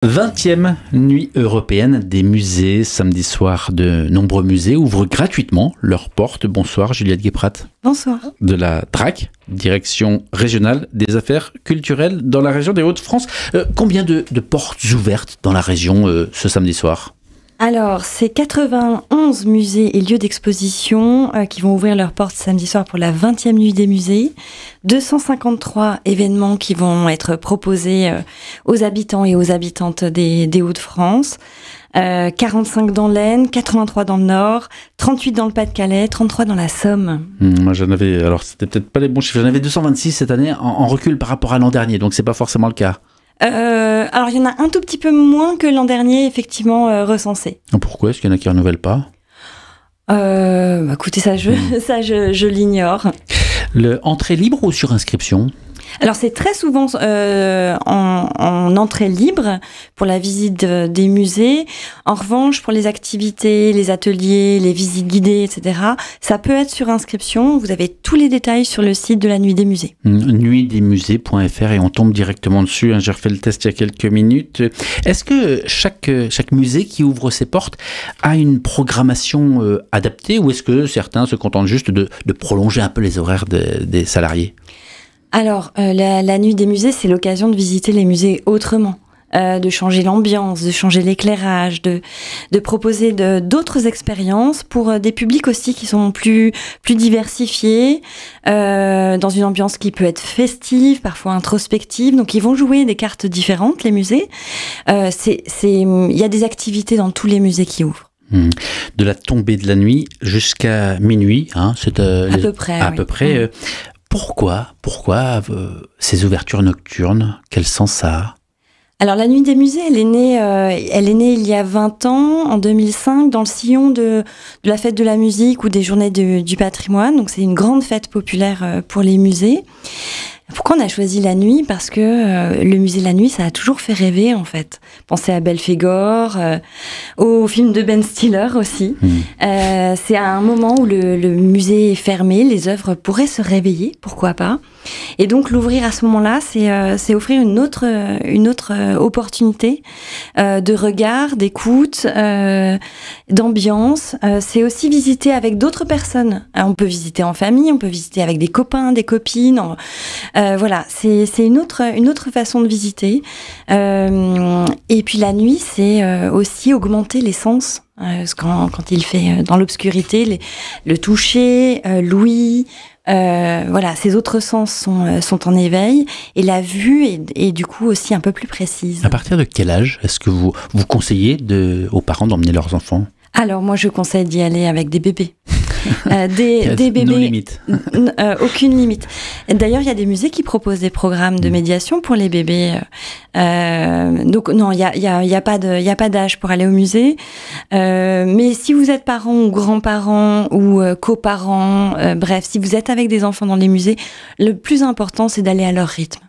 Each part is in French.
20e nuit européenne des musées. Samedi soir, de nombreux musées ouvrent gratuitement leurs portes. Bonsoir Juliette Guéprat. Bonsoir. De la DRAC, Direction régionale des affaires culturelles dans la région des Hauts-de-France. Combien de portes ouvertes dans la région ce samedi soir ? Alors, c'est 91 musées et lieux d'exposition qui vont ouvrir leurs portes samedi soir pour la 20e nuit des musées. 253 événements qui vont être proposés aux habitants et aux habitantes des Hauts-de-France. 45 dans l'Aisne, 83 dans le Nord, 38 dans le Pas-de-Calais, 33 dans la Somme. Moi j'en avais, alors c'était peut-être pas les bons chiffres, j'en avais 226 cette année en recul par rapport à l'an dernier, donc c'est pas forcément le cas. Alors il y en a un tout petit peu moins que l'an dernier, effectivement, recensé. Pourquoi est-ce qu'il y en a qui ne renouvellent pas ? Écoutez, ça je l'ignore. Entrée libre ou sur inscription ? Alors c'est très souvent en entrée libre pour la visite des musées. En revanche, pour les activités, les ateliers, les visites guidées, etc., ça peut être sur inscription. Vous avez tous les détails sur le site de la Nuit des musées. Nuitdesmusées.fr et on tombe directement dessus. J'ai refait le test il y a quelques minutes. Est-ce que chaque musée qui ouvre ses portes a une programmation adaptée ou est-ce que certains se contentent juste de prolonger un peu les horaires des salariés ? Alors, la nuit des musées, c'est l'occasion de visiter les musées autrement, de changer l'ambiance, de changer l'éclairage, de proposer d'autres expériences pour des publics aussi qui sont plus diversifiés, dans une ambiance qui peut être festive, parfois introspective. Donc, ils vont jouer des cartes différentes, les musées. Il y a des activités dans tous les musées qui ouvrent. De la tombée de la nuit jusqu'à minuit, hein, c'est à peu près. À peu près. Pourquoi ces ouvertures nocturnes ? Quel sens ça a ? Alors la Nuit des musées, elle est née il y a 20 ans, en 2005, dans le sillon de la fête de la musique ou des journées du patrimoine. Donc c'est une grande fête populaire pour les musées. Pourquoi on a choisi la nuit ? Parce que le musée de la nuit, ça a toujours fait rêver, en fait. Pensez à Belphégor, au film de Ben Stiller aussi. C'est à un moment où le musée est fermé, les œuvres pourraient se réveiller, pourquoi pas. Et donc l'ouvrir à ce moment-là, c'est offrir une autre opportunité de regard, d'écoute, d'ambiance. C'est aussi visiter avec d'autres personnes. On peut visiter en famille, on peut visiter avec des copains, des copines. Voilà, c'est une autre façon de visiter. Et puis la nuit, c'est aussi augmenter les sens. Quand il fait dans l'obscurité, le toucher, l'ouïe, voilà, ces autres sens sont en éveil et la vue est du coup aussi un peu plus précise. À partir de quel âge est-ce que vous conseillez aux parents d'emmener leurs enfants ? Alors moi je conseille d'y aller avec des bébés. Des bébés. No limite. Aucune limite. D'ailleurs, il y a des musées qui proposent des programmes de médiation pour les bébés. Donc non, il y a pas d'âge pour aller au musée. Mais si vous êtes parents ou grands-parents ou coparents, bref, si vous êtes avec des enfants dans les musées, le plus important c'est d'aller à leur rythme.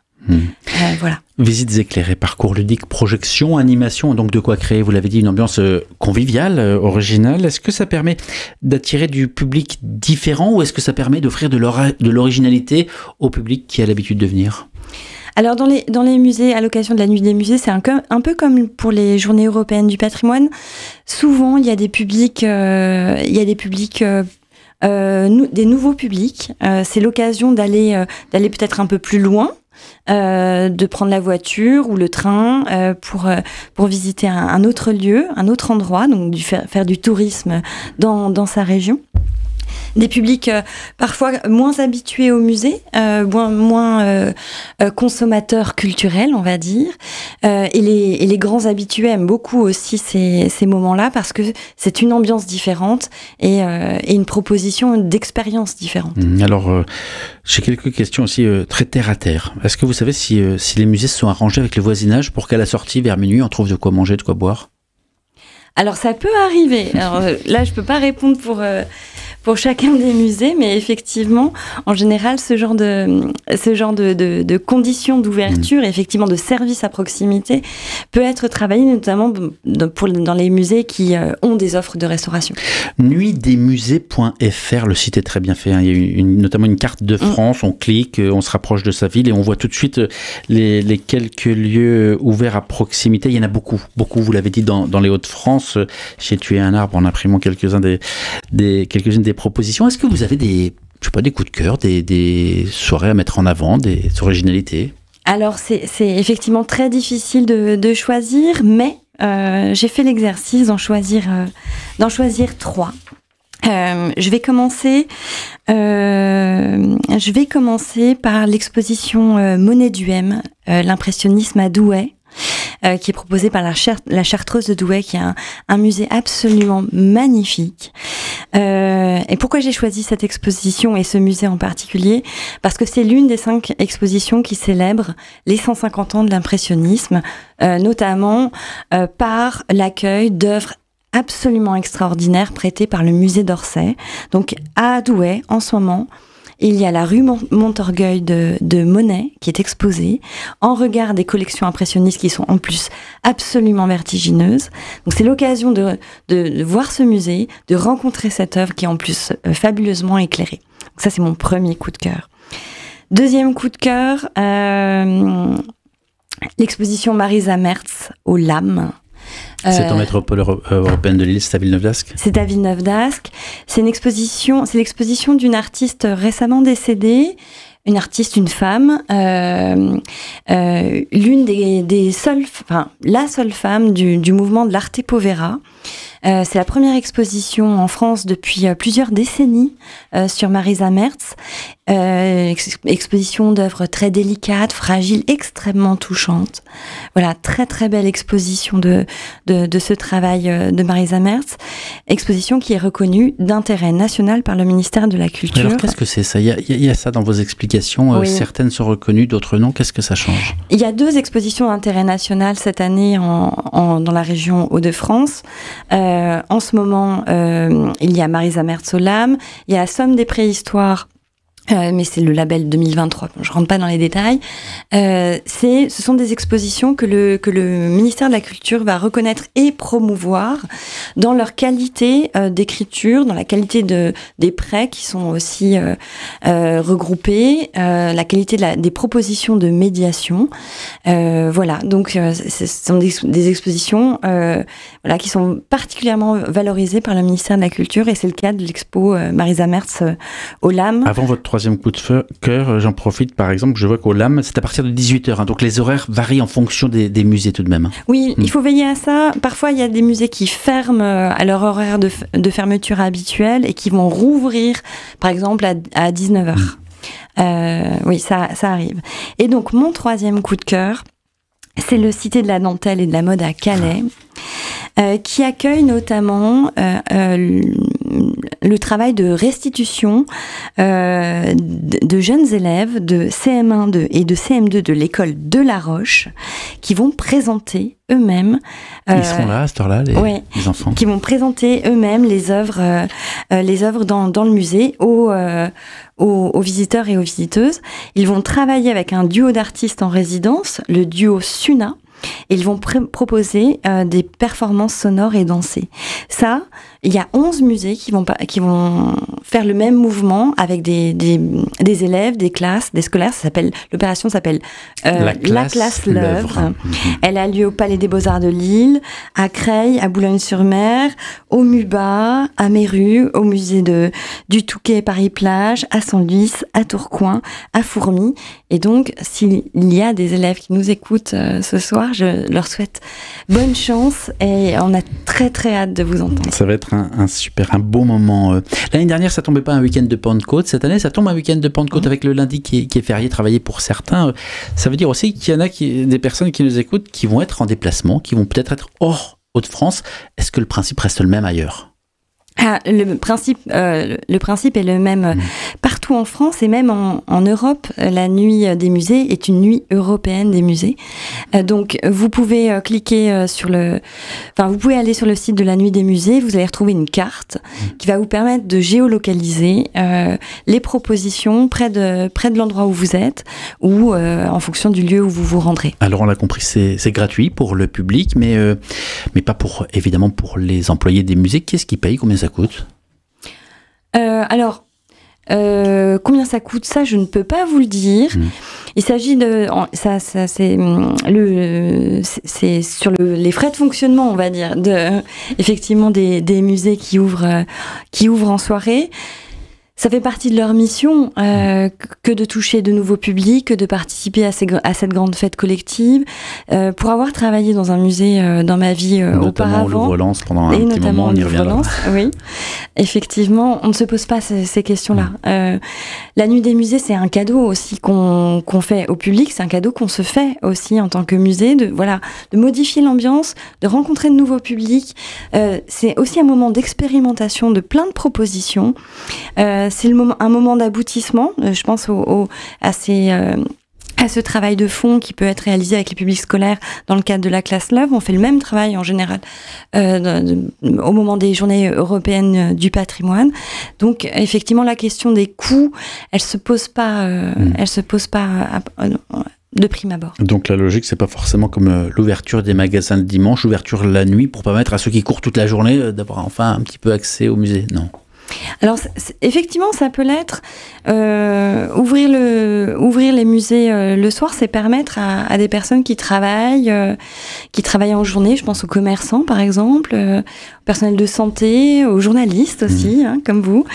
Voilà. Visites éclairées, parcours ludique, projection, animation, donc de quoi créer, vous l'avez dit, une ambiance conviviale, originale. Est-ce que ça permet d'attirer du public différent ou est-ce que ça permet d'offrir de l'originalité au public qui a l'habitude de venir ? Alors dans les musées, à l'occasion de la Nuit des musées, c'est un peu comme pour les Journées européennes du patrimoine. Souvent, il y a des publics, des nouveaux publics. C'est l'occasion d'aller peut-être un peu plus loin. De prendre la voiture ou le train pour visiter un autre lieu, un autre endroit, donc faire du tourisme dans sa région. Des publics parfois moins habitués au musée, moins consommateurs culturels, on va dire. Et les grands habitués aiment beaucoup aussi ces moments-là parce que c'est une ambiance différente et une proposition d'expérience différente. Alors, j'ai quelques questions aussi très terre à terre. Est-ce que vous savez si les musées se sont arrangés avec le voisinage pour qu'à la sortie, vers minuit, on trouve de quoi manger, de quoi boire ? Alors ça peut arriver. Alors là, je peux pas répondre pour chacun des musées, mais effectivement, en général, ce genre de conditions d'ouverture, effectivement de services à proximité, peut être travaillé notamment dans les musées qui ont des offres de restauration. Nuitdesmusées.fr, le site est très bien fait, hein. Il y a notamment une carte de France, on clique, on se rapproche de sa ville et on voit tout de suite les quelques lieux ouverts à proximité. Il y en a beaucoup, vous l'avez dit, dans les Hauts-de-France. J'ai tué un arbre en imprimant quelques-unes des propositions. Est-ce que vous avez des coups de cœur, des soirées à mettre en avant, des originalités? Alors, c'est effectivement très difficile de choisir, mais j'ai fait l'exercice d'en choisir 3. Je vais commencer par l'exposition Monet Duhem, l'impressionnisme à Douai, qui est proposée par la Chartreuse de Douai, qui est un musée absolument magnifique. Et pourquoi j'ai choisi cette exposition et ce musée en particulier? Parce que c'est l'une des 5 expositions qui célèbrent les 150 ans de l'impressionnisme, notamment par l'accueil d'œuvres absolument extraordinaires prêtées par le musée d'Orsay. Donc à Douai, en ce moment, il y a la rue Montorgueil de Monet qui est exposée en regard des collections impressionnistes qui sont en plus absolument vertigineuses. Donc c'est l'occasion de voir ce musée, de rencontrer cette œuvre qui est en plus fabuleusement éclairée. Donc ça, c'est mon premier coup de cœur. Deuxième coup de cœur, l'exposition Marisa Merz au LAM. C'est en métropole européenne de Lille, c'est à Villeneuve-d'Ascq. C'est à Villeneuve-d'Ascq. C'est l'exposition d'une artiste récemment décédée, une femme, l'une des seules, la seule femme du mouvement de l'Arte Povera. C'est la première exposition en France depuis plusieurs décennies sur Marisa Merz. Exposition d'œuvres très délicates, fragiles, extrêmement touchantes. Voilà, très très belle exposition de ce travail de Marisa Merz. Exposition qui est reconnue d'intérêt national par le ministère de la Culture. Alors qu'est-ce que c'est ça? Il y a ça dans vos explications. Oui. Certaines sont reconnues, d'autres non. Qu'est-ce que ça change? Il y a 2 expositions d'intérêt national cette année dans la région Hauts-de-France. En ce moment, il y a Marisa Merz au LAM, il y a la Somme des préhistoires, mais c'est le label 2023, je rentre pas dans les détails. Ce sont des expositions que le ministère de la Culture va reconnaître et promouvoir dans leur qualité d'écriture, dans la qualité des prêts qui sont aussi regroupés, la qualité des propositions de médiation. Voilà, donc ce sont des expositions qui sont particulièrement valorisées par le ministère de la Culture, et c'est le cas de l'expo Marisa Merz au LAM. Avant votre troisième coup de cœur, j'en profite, par exemple, je vois qu'au LAM, c'est à partir de 18h, hein, donc les horaires varient en fonction des musées tout de même. Oui, il faut veiller à ça. Parfois, il y a des musées qui ferment à leur horaire de fermeture habituel et qui vont rouvrir, par exemple, à 19h. Oui, ça arrive. Et donc, mon troisième coup de cœur, c'est le Cité de la Dentelle et de la Mode à Calais, qui accueille notamment le travail de restitution de jeunes élèves de CM1 et de CM2 de l'école de La Roche, qui vont présenter eux-mêmes... Ils seront là à cette heure-là, les enfants? Qui vont présenter eux-mêmes les œuvres dans le musée aux visiteurs et aux visiteuses. Ils vont travailler avec un duo d'artistes en résidence, le duo Suna, et ils vont proposer des performances sonores et dansées. Ça, il y a 11 musées qui vont faire le même mouvement avec des élèves, des classes, des scolaires. L'opération s'appelle La classe l'œuvre. Elle a lieu au Palais des Beaux-Arts de Lille, à Creil, à Boulogne-sur-Mer, au MUBA, à Méru, au musée du Touquet Paris-Plage, à Senlis, à Tourcoing, à Fourmies. Et donc, s'il y a des élèves qui nous écoutent ce soir, je leur souhaite bonne chance et on a très très hâte de vous entendre. Ça va être un beau moment. L'année dernière, ça tombait pas un week-end de Pentecôte. Cette année, ça tombe un week-end de Pentecôte avec le lundi qui est férié, travaillé pour certains. Ça veut dire aussi qu'il y en a des personnes qui nous écoutent qui vont être en déplacement, qui vont peut-être être hors Hauts-de-France. Est-ce que le principe reste le même ailleurs ? Le principe est le même partout en France et même en Europe. La nuit des musées est une nuit européenne des musées. Donc, vous pouvez cliquer vous pouvez aller sur le site de la nuit des musées. Vous allez retrouver une carte qui va vous permettre de géolocaliser les propositions près de l'endroit où vous êtes ou en fonction du lieu où vous vous rendrez. Alors, on l'a compris, c'est gratuit pour le public, mais pas évidemment pour les employés des musées. Qui est-ce qui paye? Combien ça coûte? Combien ça coûte, ça je ne peux pas vous le dire. Il s'agit de c'est sur les frais de fonctionnement, on va dire, effectivement des musées qui ouvrent en soirée. Ça fait partie de leur mission que de toucher de nouveaux publics, que de participer à cette grande fête collective. Pour avoir travaillé dans un musée dans ma vie auparavant, notamment Louvre-Lens pendant un petit moment, on y reviendra. Oui, effectivement, on ne se pose pas ces questions-là. La nuit des musées, c'est un cadeau aussi qu'on fait au public, c'est un cadeau qu'on se fait aussi en tant que musée, de modifier l'ambiance, de rencontrer de nouveaux publics. C'est aussi un moment d'expérimentation de plein de propositions. C'est un moment d'aboutissement, je pense à ce travail de fond qui peut être réalisé avec les publics scolaires dans le cadre de la classe Love. On fait le même travail en général au moment des journées européennes du patrimoine. Donc effectivement, la question des coûts, elle se pose pas de prime abord. Donc la logique, c'est pas forcément comme l'ouverture des magasins le dimanche, l'ouverture la nuit pour permettre à ceux qui courent toute la journée d'avoir enfin un petit peu accès au musée, non? Alors effectivement, ça peut l'être. Ouvrir les musées le soir, c'est permettre à des personnes qui travaillent en journée. Je pense aux commerçants, par exemple, au personnel de santé, aux journalistes aussi, comme vous,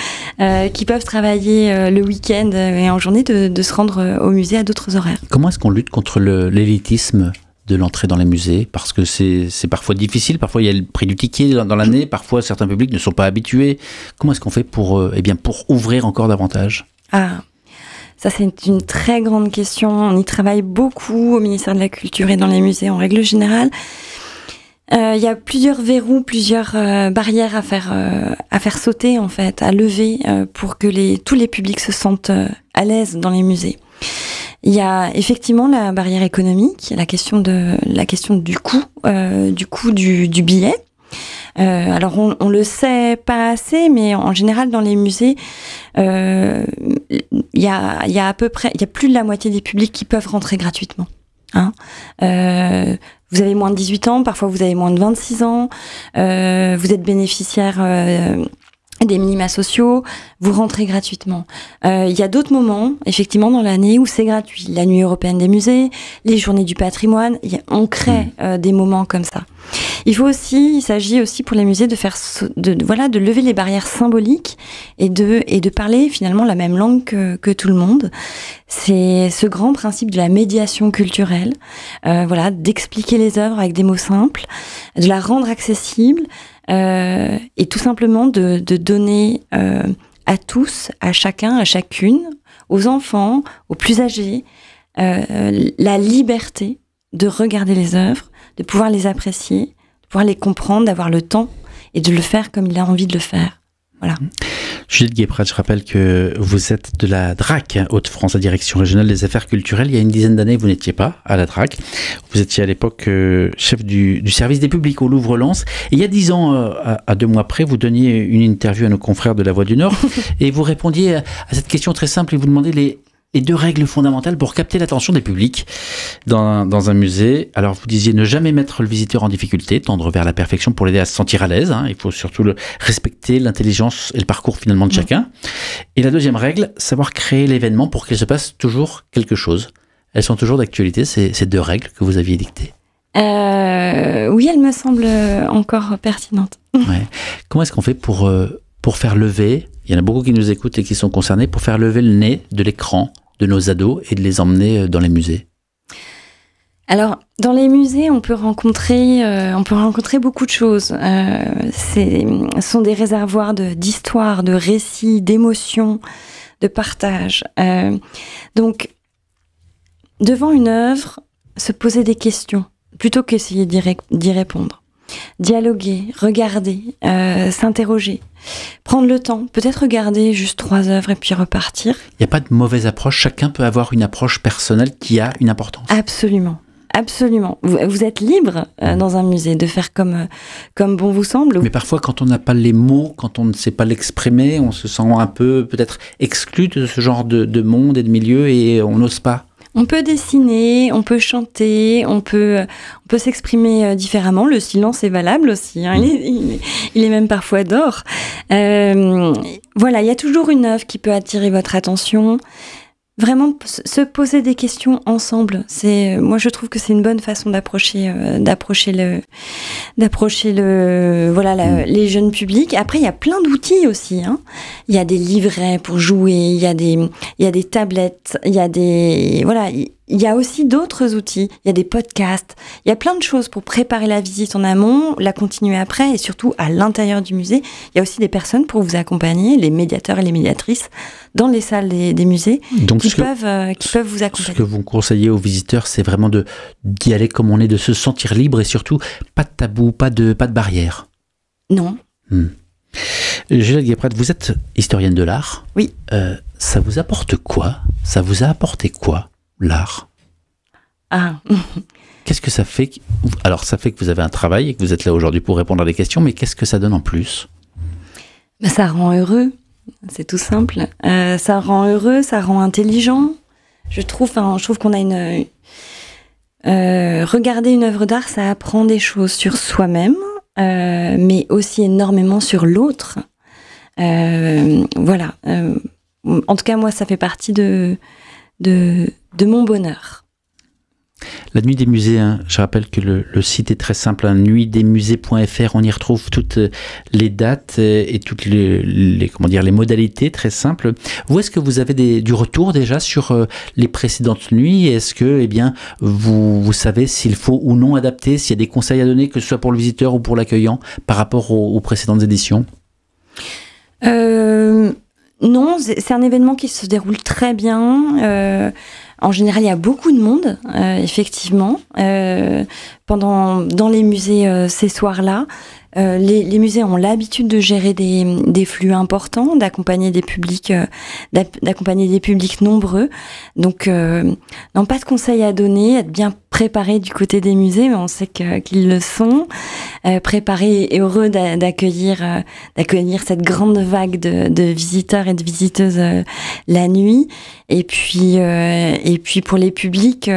qui peuvent travailler le week-end et en journée de se rendre au musée à d'autres horaires. Comment est-ce qu'on lutte contre l'élitisme de l'entrée dans les musées, parce que c'est parfois difficile, parfois il y a le prix du ticket dans l'année, parfois certains publics ne sont pas habitués. Comment est-ce qu'on fait pour ouvrir encore davantage? Ça c'est une très grande question, on y travaille beaucoup au ministère de la Culture et dans les musées en règle générale. Il y a plusieurs verrous, plusieurs barrières à faire sauter en fait, à lever pour que tous les publics se sentent à l'aise dans les musées. Il y a effectivement la barrière économique, la question du coût du billet. Alors on le sait pas assez, mais en général dans les musées, il y a plus de la moitié des publics qui peuvent rentrer gratuitement. Vous avez moins de 18 ans, parfois vous avez moins de 26 ans, vous êtes bénéficiaire des minima sociaux, vous rentrez gratuitement. Il y a d'autres moments, effectivement, dans l'année où c'est gratuit. La nuit européenne des musées, les journées du patrimoine, on crée des moments comme ça. Il s'agit aussi pour les musées de lever les barrières symboliques et de parler finalement la même langue que tout le monde. C'est ce grand principe de la médiation culturelle, d'expliquer les œuvres avec des mots simples, de la rendre accessible, et tout simplement de donner à tous, à chacun, à chacune, aux enfants, aux plus âgés, la liberté de regarder les œuvres, de pouvoir les apprécier, de pouvoir les comprendre, d'avoir le temps et de le faire comme il a envie de le faire. Voilà. Juliette Guéprat, je rappelle que vous êtes de la DRAC, Hauts-de-France, la Direction Régionale des Affaires Culturelles. Il y a une dizaine d'années, vous n'étiez pas à la DRAC. Vous étiez à l'époque chef du service des publics au Louvre-Lens. Et il y a 10 ans, à 2 mois près, vous donniez une interview à nos confrères de La Voix du Nord et vous répondiez à cette question très simple et vous demandez les 2 règles fondamentales pour capter l'attention des publics dans un musée. Alors vous disiez ne jamais mettre le visiteur en difficulté, tendre vers la perfection pour l'aider à se sentir à l'aise. Il faut surtout respecter l'intelligence et le parcours finalement de chacun. Et la 2e règle, savoir créer l'événement pour qu'il se passe toujours quelque chose. Elles sont toujours d'actualité, ces 2 règles que vous aviez dictées. Oui, elles me semblent encore pertinentes. Ouais. Comment est-ce qu'on fait pour faire lever, il y en a beaucoup qui nous écoutent et qui sont concernés, pour faire lever le nez de l'écran de nos ados et de les emmener dans les musées? Alors, dans les musées, on peut rencontrer beaucoup de choses. Ce sont des réservoirs d'histoires, de récits, d'émotions, de partage. Donc, devant une œuvre, se poser des questions, plutôt qu'essayer d'y répondre. dialoguer, regarder, s'interroger, prendre le temps, peut-être regarder juste 3 œuvres et puis repartir. Il n'y a pas de mauvaise approche, chacun peut avoir une approche personnelle qui a une importance. Absolument. Absolument. Vous êtes libre dans un musée de faire comme bon vous semble. Mais parfois, quand on n'a pas les mots, quand on ne sait pas l'exprimer, on se sent un peu peut-être exclu de ce genre de monde et de milieu et on n'ose pas. On peut dessiner, on peut chanter, on peut s'exprimer différemment. Le silence est valable aussi. Hein. Il est même parfois d'or. Voilà, il y a toujours une œuvre qui peut attirer votre attention. Vraiment se poser des questions ensemble, moi je trouve que c'est une bonne façon d'approcher les jeunes publics. Après il y a plein d'outils aussi, hein. Il y a des livrets pour jouer, il y a des tablettes, il y a aussi d'autres outils, il y a des podcasts, il y a plein de choses pour préparer la visite en amont, la continuer après et surtout à l'intérieur du musée. Il y a aussi des personnes pour vous accompagner, les médiateurs et les médiatrices dans les salles des musées qui peuvent vous accompagner. Ce que vous conseillez aux visiteurs, c'est vraiment d'y aller comme on est, de se sentir libre et surtout pas de tabou, pas de barrière. Non. Juliette Guépret, vous êtes historienne de l'art. Oui. Ça vous apporte quoi? Ça vous a apporté quoi, l'art? Qu'est-ce que ça fait? Alors, ça fait que vous avez un travail et que vous êtes là aujourd'hui pour répondre à des questions, mais qu'est-ce que ça donne en plus? Ça rend heureux, c'est tout simple. Ça rend heureux, ça rend intelligent. Je trouve qu'on a regarder une œuvre d'art, ça apprend des choses sur soi-même, mais aussi énormément sur l'autre. Voilà. En tout cas, moi, ça fait partie de mon bonheur. La Nuit des musées, hein, je rappelle que le site est très simple, hein, nuitdesmusées.fr, on y retrouve toutes les dates et toutes les modalités très simples. Vous, est-ce que vous avez du retour déjà sur les précédentes nuits? Est-ce que vous savez s'il faut ou non adapter, s'il y a des conseils à donner, que ce soit pour le visiteur ou pour l'accueillant, par rapport aux précédentes éditions? Non, c'est un événement qui se déroule très bien. En général, il y a beaucoup de monde, effectivement, dans les musées ces soirs-là. Les musées ont l'habitude de gérer des flux importants, d'accompagner des publics nombreux. Donc, non, pas de conseils à donner, être bien préparé du côté des musées, mais on sait qu'ils le sont. Préparés et heureux d'accueillir cette grande vague de visiteurs et de visiteuses la nuit. Et puis pour les publics,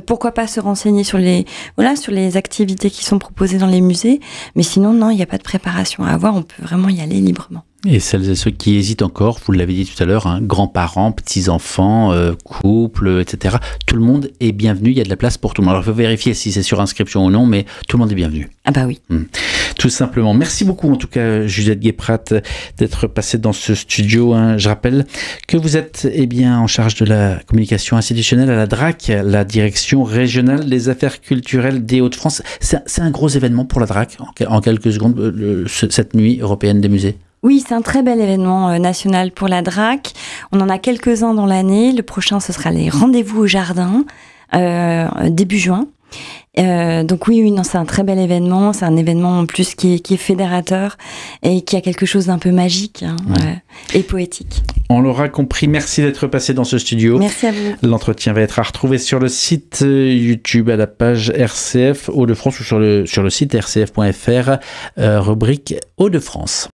pourquoi pas se renseigner sur les activités qui sont proposées dans les musées. Mais sinon, non, il n'y a pas de préparation à avoir, on peut vraiment y aller librement. Et celles et ceux qui hésitent encore, vous l'avez dit tout à l'heure, hein, grands-parents, petits-enfants, couples, etc. Tout le monde est bienvenu, il y a de la place pour tout le monde. Alors il faut vérifier si c'est sur inscription ou non, mais tout le monde est bienvenu. Ah bah oui. Tout simplement. Merci beaucoup en tout cas Juliette Guépret d'être passée dans ce studio. Hein. Je rappelle que vous êtes en charge de la communication institutionnelle à la DRAC, la Direction régionale des affaires culturelles des Hauts-de-France. C'est un gros événement pour la DRAC, en quelques secondes, cette nuit européenne des musées. Oui, c'est un très bel événement national pour la DRAC. On en a quelques-uns dans l'année. Le prochain, ce sera les rendez-vous au jardin, début juin. Donc oui, non, c'est un très bel événement. C'est un événement en plus qui est fédérateur et qui a quelque chose d'un peu magique et poétique. On l'aura compris. Merci d'être passé dans ce studio. Merci à vous. L'entretien va être à retrouver sur le site YouTube à la page RCF Hauts-de-France ou sur le site rcf.fr, rubrique Hauts-de-France.